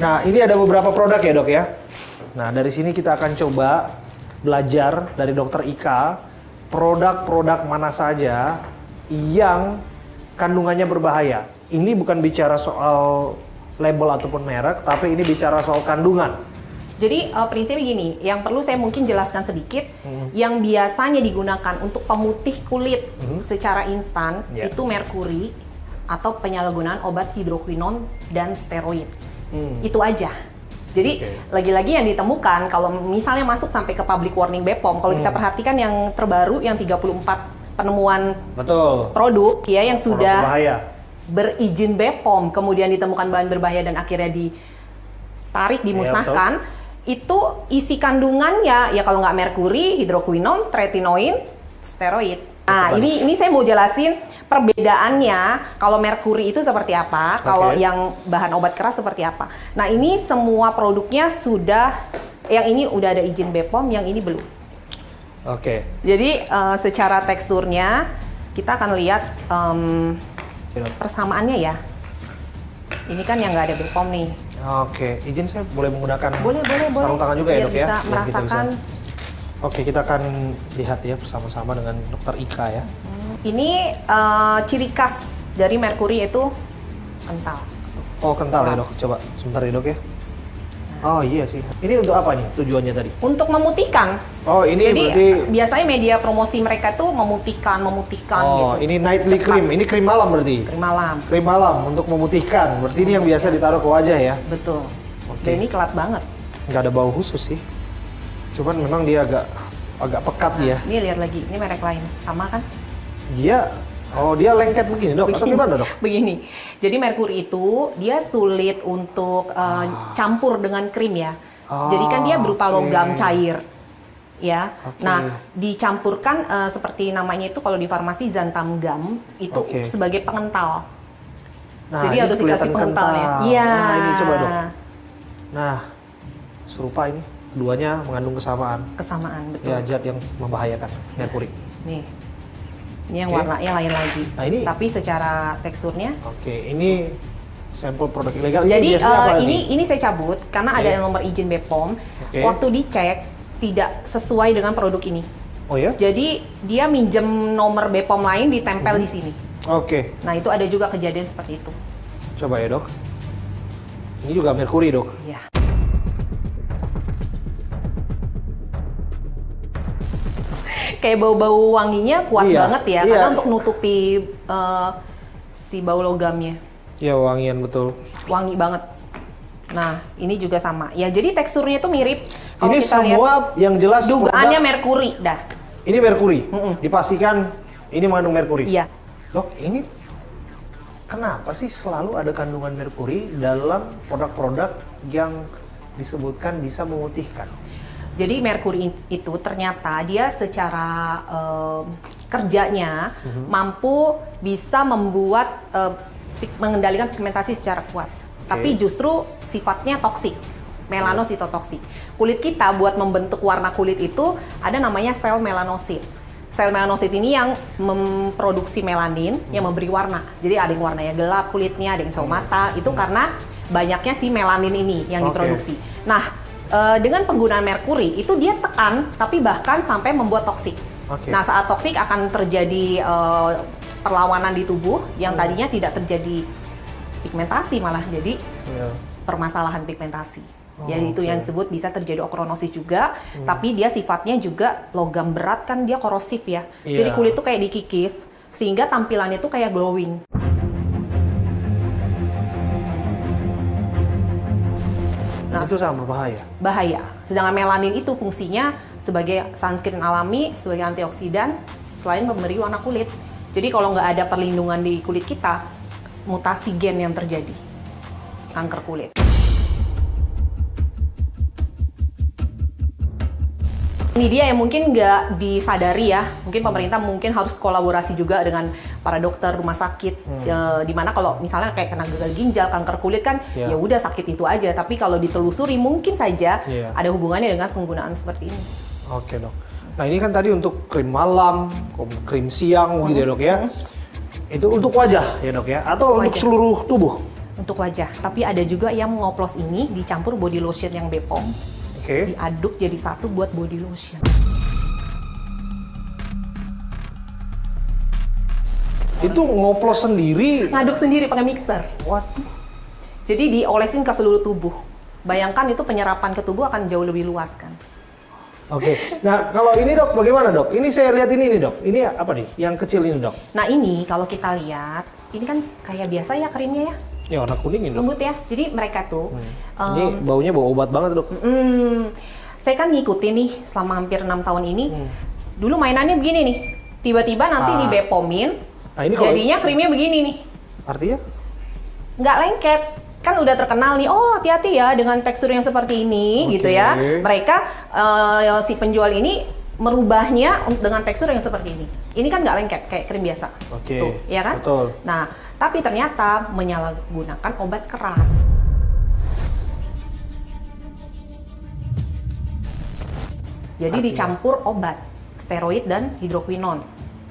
Nah, ini ada beberapa produk ya dok ya. Nah, dari sini kita akan coba belajar dari dokter Ika produk-produk mana saja yang kandungannya berbahaya. Ini bukan bicara soal label ataupun merek, tapi ini bicara soal kandungan. Jadi prinsipnya gini, yang perlu saya mungkin jelaskan sedikit, yang biasanya digunakan untuk pemutih kulit secara instan itu merkuri atau penyalahgunaan obat hidroquinon dan steroid. Itu aja. Jadi lagi-lagi yang ditemukan kalau misalnya masuk sampai ke public warning BPOM, kalau kita perhatikan yang terbaru yang 34 penemuan produk ya yang sudah berizin BPOM kemudian ditemukan bahan berbahaya dan akhirnya ditarik dimusnahkan, itu isi kandungannya ya kalau nggak merkuri, hidroquinon, tretinoin, steroid. Nah, ini saya mau jelasin perbedaannya kalau merkuri itu seperti apa, kalau yang bahan obat keras seperti apa. Nah, ini semua produknya sudah, yang ini udah ada izin BPOM, yang ini belum. Jadi secara teksturnya kita akan lihat persamaannya ya. Ini kan yang nggak ada BPOM nih. Izin saya boleh menggunakan sarung tangan juga ya dok ya? Bisa merasakan. Kita akan lihat ya bersama-sama dengan dokter Ika ya. Ini ciri khas dari merkuri itu kental. Kental ya dok. Coba sebentar ya dok ya. Iya sih. Ini untuk apa nih tujuannya tadi? Untuk memutihkan. Ini jadi berarti biasanya media promosi mereka tuh memutihkan gitu. Ini nightly cream. Ini krim malam berarti? Krim malam. Krim malam untuk memutihkan. Berarti ini yang biasa ditaruh ke wajah ya? Betul. Dan ini kelat banget. Nggak ada bau khusus sih. Cuman memang dia agak pekat ya. Ini lihat lagi. Ini merek lain. Sama kan? Dia lengket begini dok, atau gimana dok? Begini, jadi merkuri itu dia sulit untuk campur dengan krim ya. Jadi kan dia berupa logam cair, ya. Nah, dicampurkan seperti namanya itu kalau di farmasi xanthan gum itu sebagai pengental. Nah, jadi harus dikasih pengentalnya. Iya. Nah, ini coba dok. Nah, serupa ini, keduanya mengandung kesamaan. Kesamaan, betul. Ya, zat yang membahayakan, merkuri. Nih. Ini yang warnanya lain lagi. Nah, ini, tapi secara teksturnya. Ini sampel produk ilegal. Jadi ini saya cabut karena ada nomor izin BPOM. Waktu dicek tidak sesuai dengan produk ini. Oh ya? Jadi dia minjem nomor BPOM lain ditempel di sini. Nah, itu ada juga kejadian seperti itu. Coba ya dok. Ini juga merkuri dok. Iya. Kayak bau-bau wanginya kuat banget ya, karena untuk nutupi si bau logamnya. Iya, wangian betul. Wangi banget. Nah, ini juga sama. Ya, jadi teksturnya itu mirip. Ini semua yang jelas dugaannya merkuri, dah. Ini merkuri. Dipastikan ini mengandung merkuri. Iya. Dok, ini kenapa sih selalu ada kandungan merkuri dalam produk-produk yang disebutkan bisa memutihkan? Jadi merkuri itu ternyata dia secara kerjanya mampu bisa membuat mengendalikan pigmentasi secara kuat. Tapi justru sifatnya toksik, melanositotoksik. Kulit kita buat membentuk warna kulit itu ada namanya sel melanosit. Sel melanosit ini yang memproduksi melanin yang memberi warna. Jadi ada yang warnanya gelap kulitnya, ada yang sawo mata. Itu karena banyaknya si melanin ini yang diproduksi. Nah, dengan penggunaan merkuri itu dia tekan tapi bahkan sampai membuat toksik. Nah, saat toksik akan terjadi perlawanan di tubuh yang tadinya tidak terjadi pigmentasi, malah jadi permasalahan pigmentasi. Yaitu yang disebut bisa terjadi okronosis juga, tapi dia sifatnya juga logam berat kan, dia korosif ya. Jadi kulit tuh kayak dikikis sehingga tampilannya tuh kayak glowing. Nah, itu sama bahaya? Bahaya. Sedangkan melanin itu fungsinya sebagai sunscreen alami, sebagai antioksidan, selain memberi warna kulit. Jadi kalau nggak ada perlindungan di kulit kita, mutasi gen yang terjadi, kanker kulit. Ini dia yang mungkin nggak disadari ya, mungkin pemerintah mungkin harus kolaborasi juga dengan para dokter rumah sakit, dimana kalau misalnya kayak kena gagal ginjal, kanker kulit kan, ya udah sakit itu aja. Tapi kalau ditelusuri mungkin saja ada hubungannya dengan penggunaan seperti ini. Oke dok. Nah ini kan tadi untuk krim malam, krim siang gitu ya dok ya. Itu untuk wajah ya dok ya, atau untuk seluruh tubuh? untuk wajah. Tapi ada juga yang ngoplos ini dicampur body lotion yang Bepom, Oke. diaduk jadi satu buat body lotion. Itu ngoplos sendiri. Ngaduk sendiri pakai mixer. Waduh. Jadi diolesin ke seluruh tubuh. Bayangkan itu penyerapan ke tubuh akan jauh lebih luas kan. Oke. Nah, kalau ini dok, bagaimana dok? Ini saya lihat ini nih dok. Ini apa nih? Yang kecil ini dok. Nah ini kalau kita lihat, ini kan kayak biasa ya krimnya ya, Ya warna kuning ini dok. lembut ya. Jadi mereka tuh, Ini baunya bau obat banget dok. saya kan ngikutin nih selama hampir 6 tahun ini. Dulu mainannya begini nih, tiba-tiba nanti di Bepomin, Nah, ini kalau- jadinya krimnya begini nih. Artinya? Nggak lengket. Kan udah terkenal nih, oh hati-hati ya dengan tekstur yang seperti ini Oke. gitu ya. Mereka, si penjual ini merubahnya dengan tekstur yang seperti ini. Ini kan nggak lengket, kayak krim biasa. Oke, Tuh, ya kan? betul. Nah, tapi ternyata menyalahgunakan obat keras. Jadi Artinya? dicampur obat, steroid dan hidroquinon.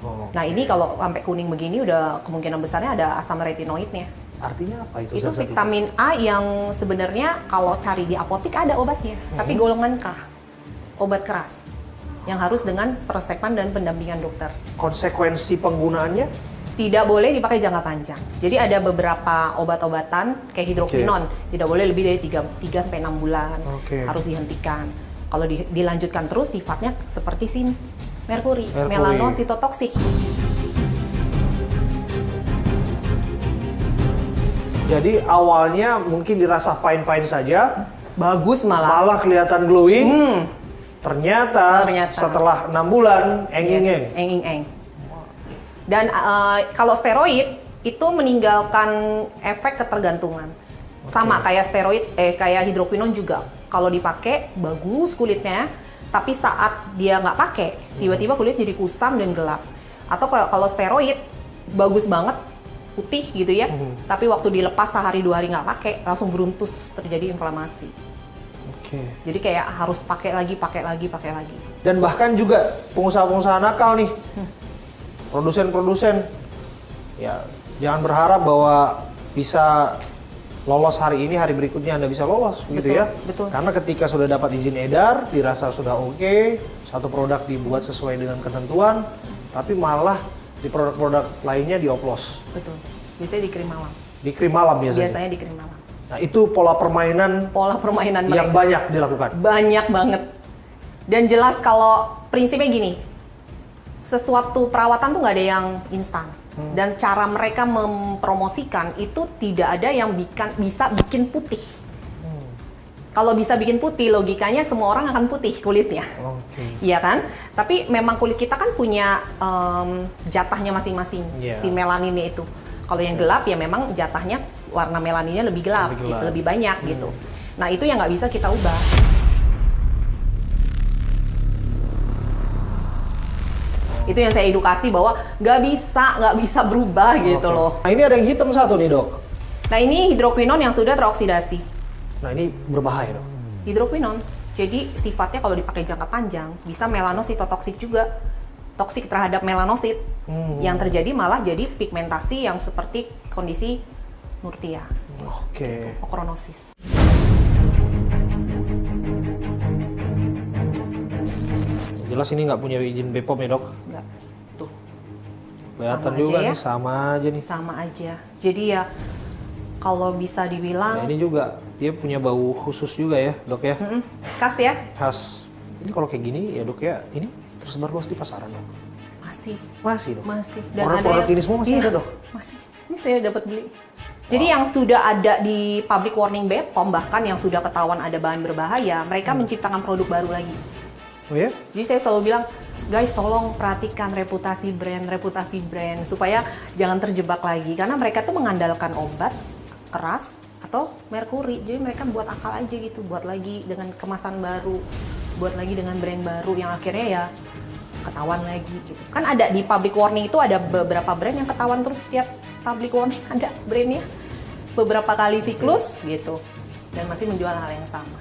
Oh. Nah ini kalau sampai kuning begini udah kemungkinan besarnya ada asam retinoidnya. Artinya apa itu? Itu zat-zat vitamin A yang sebenarnya kalau cari di apotek ada obatnya, tapi golongan K, obat keras yang harus dengan peresepan dan pendampingan dokter. Konsekuensi penggunaannya? Tidak boleh dipakai jangka panjang. Jadi ada beberapa obat-obatan kayak hidroquinon, tidak boleh lebih dari 3 sampai 6 bulan. Oke. Harus dihentikan. Kalau dilanjutkan terus sifatnya seperti si merkuri, Merkuri. melanositotoksik. Jadi awalnya mungkin dirasa fine-fine saja, Bagus malah. malah kelihatan glowing. Ternyata, Ternyata. setelah 6 bulan, enging-eng. Yes, eng-eng. Dan kalau steroid itu meninggalkan efek ketergantungan. Sama kayak steroid, kayak hidroquinon juga. Kalau dipakai bagus kulitnya, tapi saat dia nggak pakai, tiba-tiba kulit jadi kusam dan gelap. Atau kalau steroid bagus banget, putih gitu ya, tapi waktu dilepas sehari 2 hari nggak pakai, langsung beruntus terjadi inflamasi. Oke. Jadi kayak harus pakai lagi, pakai lagi, pakai lagi. Dan bahkan juga pengusaha-pengusaha nakal nih, produsen-produsen, ya jangan berharap bahwa bisa lolos hari ini, hari berikutnya Anda bisa lolos, gitu Betul, ya. betul. Karena ketika sudah dapat izin edar, dirasa sudah oke, satu produk dibuat sesuai dengan ketentuan, tapi malah di produk-produk lainnya dioplos. Betul. Biasanya di krim malam. Di krim malam biasanya. Biasanya di krim malam. Nah itu pola permainan Pola permainan mereka. yang banyak dilakukan. Banyak banget. Dan jelas kalau prinsipnya gini, sesuatu perawatan tuh nggak ada yang instan. Dan cara mereka mempromosikan itu tidak ada yang bisa bikin putih. Kalau bisa bikin putih, logikanya semua orang akan putih kulitnya. Oke. Iya kan? Tapi memang kulit kita kan punya jatahnya masing-masing, Iya. si melaninnya itu. Kalau yang gelap ya memang jatahnya warna melaninnya lebih gelap, Lebih gelap. gitu, lebih banyak gitu. Nah itu yang nggak bisa kita ubah. Itu yang saya edukasi bahwa nggak bisa berubah gitu Oke. loh. Nah ini ada yang hitam satu nih dok. Nah ini hidroquinon yang sudah teroksidasi. Nah ini berbahaya dok. Hidroquinon, jadi sifatnya kalau dipakai jangka panjang bisa melanositotoksik juga, toksik terhadap melanosit. Yang terjadi malah jadi pigmentasi yang seperti kondisi Nurtia, Oke. okronosis. Jelas ini nggak punya izin Bepom ya dok. Enggak, tuh Kelihatan Sama juga aja ya. nih, sama aja nih. sama aja. Jadi ya kalau bisa Nah, dibilang ini juga dia punya bau khusus juga ya dok ya. khas ya, Khas. Ini kalau kayak gini ya dok ya, ini tersebar luas di pasaran dok. masih. Masih dok. Masih. Produk-produk ini semua masih Iya, ada dok. Masih. Ini saya dapat beli. Jadi yang sudah ada di public warning Bepom, bahkan yang sudah ketahuan ada bahan berbahaya, mereka menciptakan produk baru lagi. Oh ya? Jadi saya selalu bilang, guys tolong perhatikan reputasi brand, supaya jangan terjebak lagi. Karena mereka tuh mengandalkan obat keras atau merkuri. Jadi mereka buat akal aja gitu, buat lagi dengan kemasan baru, buat lagi dengan brand baru yang akhirnya ya ketahuan lagi gitu. Kan ada di public warning itu ada beberapa brand yang ketahuan terus setiap public warning ada brandnya. Beberapa kali siklus gitu. Dan masih menjual hal yang sama.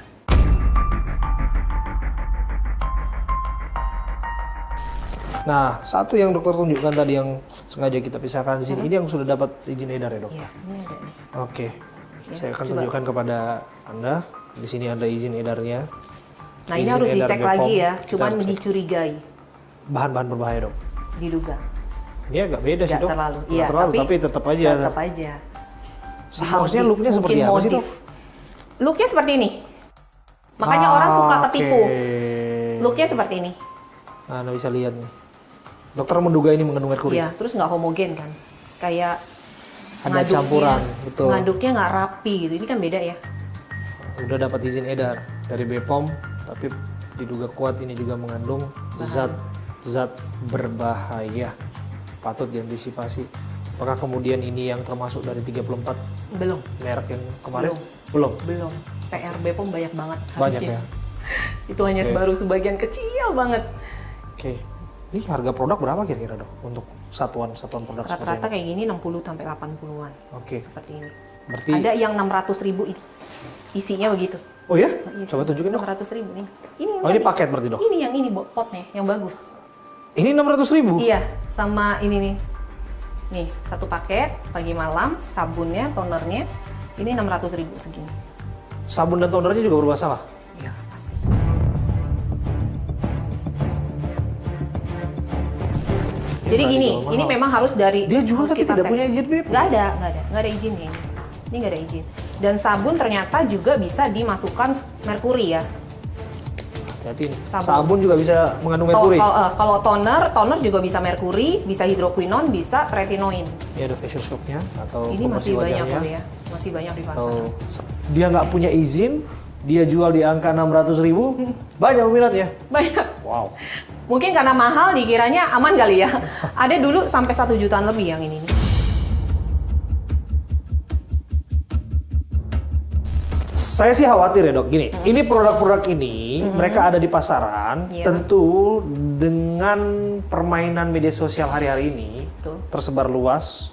Nah, satu yang dokter tunjukkan tadi yang sengaja kita pisahkan di sini, ini yang sudah dapat izin edar ya dok? Iya, ini ada nih. Oke. Saya akan coba. tunjukkan kepada Anda. Di sini ada izin edarnya. Nah ini Izin harus edar dicek BPOM. lagi ya, Kita cuman cek. dicurigai, Bahan-bahan berbahaya, Dok. diduga. Ini agak beda sih, Nggak Dok. terlalu, Nggak iya, terlalu, tapi tetap aja. Tetap aja. Seharusnya Modif, looknya seperti mungkin apa sih, Dok? modif. Looknya seperti ini. Makanya orang suka ketipu. Oke. Looknya seperti ini. Nah, Anda bisa lihat nih. Dokter menduga ini mengandung merkuri. Iya, terus nggak homogen kan? Kayak Ada campuran, betul. ngaduknya nggak rapi gitu. Ini kan beda ya. Udah dapat izin edar dari BPOM, tapi diduga kuat ini juga mengandung zat berbahaya. Patut diantisipasi. Apakah kemudian ini yang termasuk dari 34 Belum, merek yang kemarin? Belum. belum. PR BPOM banyak banget. Banyak harusnya. ya. Itu hanya Oke. baru sebagian kecil banget. Oke. Ini harga produk berapa kira-kira, Dok? Untuk satuan produk seperti Rata-rata ini? kayak gini 60 sampai 80-an. Oke. Seperti ini. Berarti Ada yang 600.000 isinya begitu. Oh ya? Iya, Coba tunjukin, Dok. 600.000 ini. Ini yang Oh, ini tadi. paket berarti, Dok? Ini yang ini potnya, yang bagus. Ini 600.000? Iya, sama ini nih. Nih, satu paket pagi malam, sabunnya, tonernya. Ini 600.000 segini. Sabun dan tonernya juga bermasalah? Iya, pasti. Jadi nggak gini, dijual mahal. ini memang harus dari Dia jual harus tapi kita tidak tes. punya izin BPOM. Nggak ada izinnya ini. Ini nggak ada izin. Dan sabun ternyata juga bisa dimasukkan merkuri ya. Hati-hati nih. Sabun. Sabun juga bisa mengandung merkuri. Kalau toner juga bisa merkuri, bisa hidroquinon, bisa tretinoin. Ini ada facial shop-nya atau Ini promosi masih banyak wajahnya. kali ya, masih banyak di pasar. Atau dia nggak punya izin, dia jual di angka 600.000, banyak peminatnya. Banyak. Wow. Mungkin karena mahal dikiranya aman kali ya. Ada dulu sampai 1 jutaan lebih yang ini nih. Saya sih khawatir ya, Dok. Gini, ini produk-produk ini mereka ada di pasaran, Iya. tentu dengan permainan media sosial hari-hari ini Betul. tersebar luas,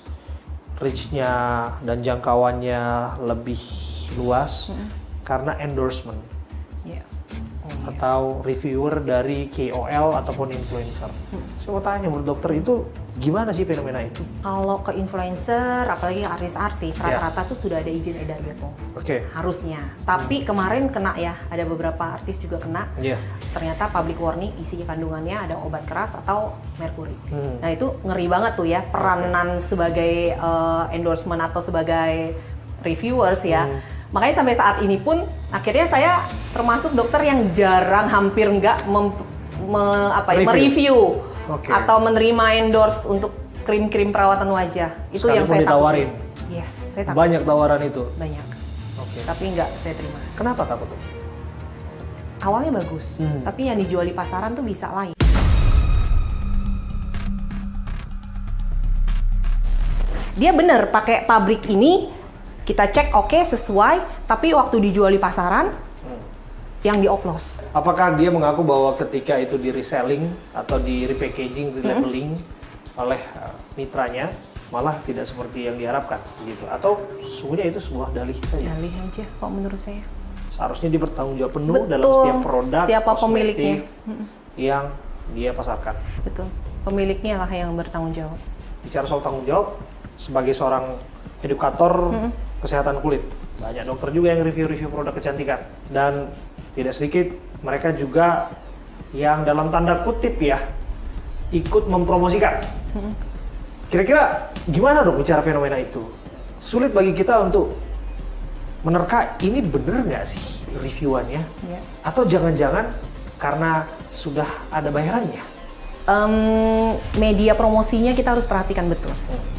reach-nya dan jangkauannya lebih luas karena endorsement Iya. atau reviewer dari KOL ataupun influencer. Saya mau tanya menurut dokter itu gimana sih fenomena itu? Kalau ke influencer, apalagi artis-artis, Iya. rata-rata tuh sudah ada izin edar BPOM. Oke. Harusnya. Tapi kemarin kena ya, ada beberapa artis juga kena. Iya. Ternyata public warning isinya kandungannya ada obat keras atau merkuri. Hmm. Nah itu ngeri banget tuh ya, peranan sebagai endorsement atau sebagai reviewers ya. Makanya sampai saat ini pun akhirnya saya termasuk dokter yang jarang, hampir nggak Review. mereview Oke. atau menerima endorse untuk krim-krim perawatan wajah. Itu yang Sekalipun saya ditawarin. takutin. Yes, saya takut. Banyak tawaran itu. Banyak. Oke. Tapi nggak saya terima. Kenapa takut, Dok? Awalnya bagus, tapi yang dijual di pasaran tuh bisa lain. Dia bener pakai pabrik ini, kita cek oke sesuai, tapi waktu dijual di pasaran yang dioplos. Apakah dia mengaku bahwa ketika itu di reselling atau di repackaging, relabeling oleh mitranya malah tidak seperti yang diharapkan gitu? Atau sesungguhnya itu sebuah dalih saja? Dalih aja kok menurut saya. Seharusnya dia bertanggung jawab penuh Betul. dalam setiap produk Siapa kosmetik pemiliknya? yang dia pasarkan. Betul. Pemiliknya lah yang bertanggung jawab. Bicara soal tanggung jawab, sebagai seorang edukator kesehatan kulit, banyak dokter juga yang review-review produk kecantikan, dan tidak sedikit mereka juga yang dalam tanda kutip ya ikut mempromosikan. Kira-kira gimana dok bicara fenomena itu? Sulit bagi kita untuk menerka ini bener nggak sih reviewannya, Ya. atau jangan-jangan karena sudah ada bayarannya? Media promosinya kita harus perhatikan betul.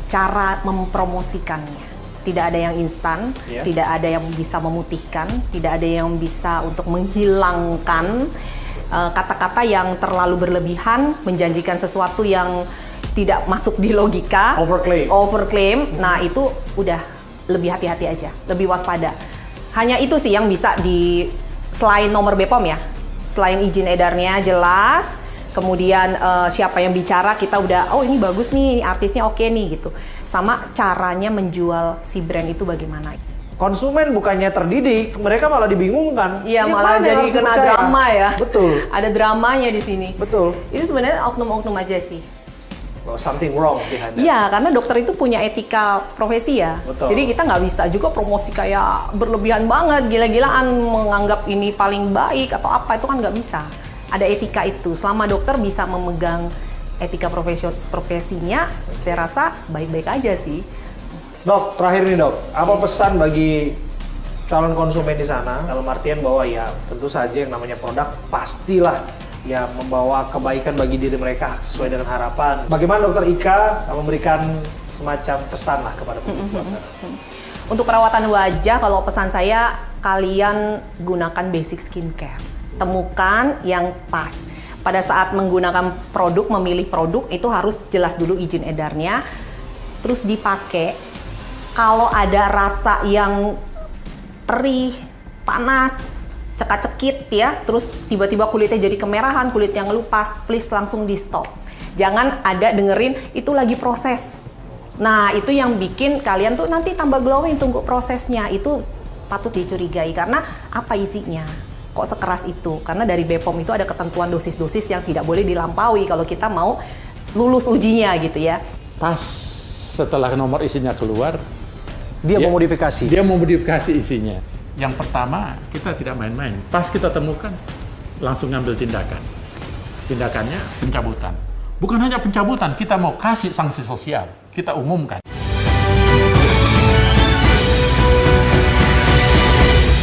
Cara mempromosikannya. Tidak ada yang instan, Iya. tidak ada yang bisa memutihkan, tidak ada yang bisa untuk menghilangkan kata-kata yang terlalu berlebihan, menjanjikan sesuatu yang tidak masuk di logika. Overclaim. Nah, itu udah lebih hati-hati aja, lebih waspada. Hanya itu sih yang bisa selain nomor BPOM ya. Selain izin edarnya jelas, kemudian siapa yang bicara kita udah, oh ini bagus nih, artisnya oke nih gitu. Sama caranya menjual si brand itu bagaimana. Konsumen bukannya terdidik, mereka malah dibingungkan. Iya, Ini malah mana yang jadi harus kena dipercaya? drama ya. Betul, Ada dramanya di sini. betul. Itu sebenarnya oknum-oknum aja sih. something wrong behind that. Iya, karena dokter itu punya etika profesi ya. Betul. Jadi kita nggak bisa juga promosi kayak berlebihan banget, gila-gilaan menganggap ini paling baik atau apa, itu kan nggak bisa. Ada etika itu. Selama dokter bisa memegang etika profesinya, saya rasa baik-baik aja sih. Dok, terakhir nih dok, apa pesan bagi calon konsumen di sana? Dalam artian bahwa ya tentu saja yang namanya produk pastilah ya membawa kebaikan bagi diri mereka sesuai dengan harapan. Bagaimana Dokter Ika memberikan semacam pesan lah kepada publik? Untuk perawatan wajah, kalau pesan saya, kalian gunakan basic skincare. Temukan yang pas. Pada saat menggunakan produk, memilih produk, itu harus jelas dulu izin edarnya. Terus dipakai. Kalau ada rasa yang perih, panas, cekak-cekit ya, terus tiba-tiba kulitnya jadi kemerahan, kulit yang ngelupas, please langsung di stop. Jangan ada dengerin itu lagi proses. Nah, itu yang bikin kalian tuh nanti tambah glowing, tunggu prosesnya. Itu patut dicurigai karena apa isinya? Kok sekeras itu? Karena dari BPOM itu ada ketentuan dosis-dosis yang tidak boleh dilampaui kalau kita mau lulus ujinya gitu ya. Pas setelah nomor isinya keluar, Dia memodifikasi. Dia memodifikasi isinya. Yang pertama, kita tidak main-main. Pas kita temukan, langsung ngambil tindakan. Tindakannya pencabutan. Bukan hanya pencabutan, kita mau kasih sanksi sosial. Kita umumkan.